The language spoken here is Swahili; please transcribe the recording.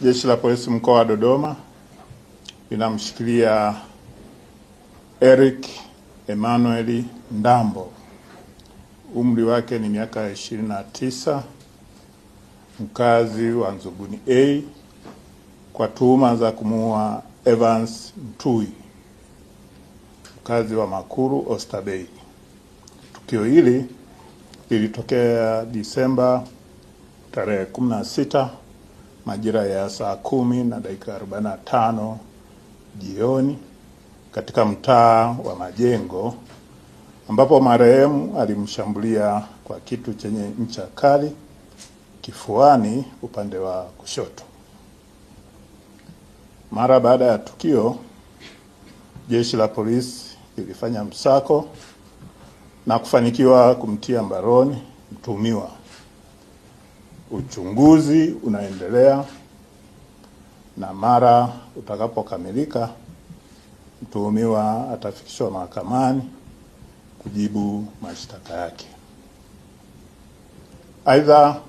Jeshi la Polisi mkoa wa Dodoma linamshikilia Eric Emmanuel Ndambo, umri wake ni miaka 29, mkazi wa Nzuguni A, kwa tuhuma za kumuua Evans Mtui, mkazi wa Makuru Oysterbay. Tukio hili lilitokea Disemba tarehe 16 majira ya saa 10:45 jioni katika mtaa wa Majengo, ambapo marehemu alimshambulia kwa kitu chenye ncha kali kifuani upande wa kushoto. Mara baada ya tukio, jeshi la polisi lilifanya msako na kufanikiwa kumtia mbaroni mtuhumiwa. Uchunguzi unaendelea na mara utakapokamilika mtuhumiwa atafikishwa mahakamani kujibu mashtaka yake. Aidha,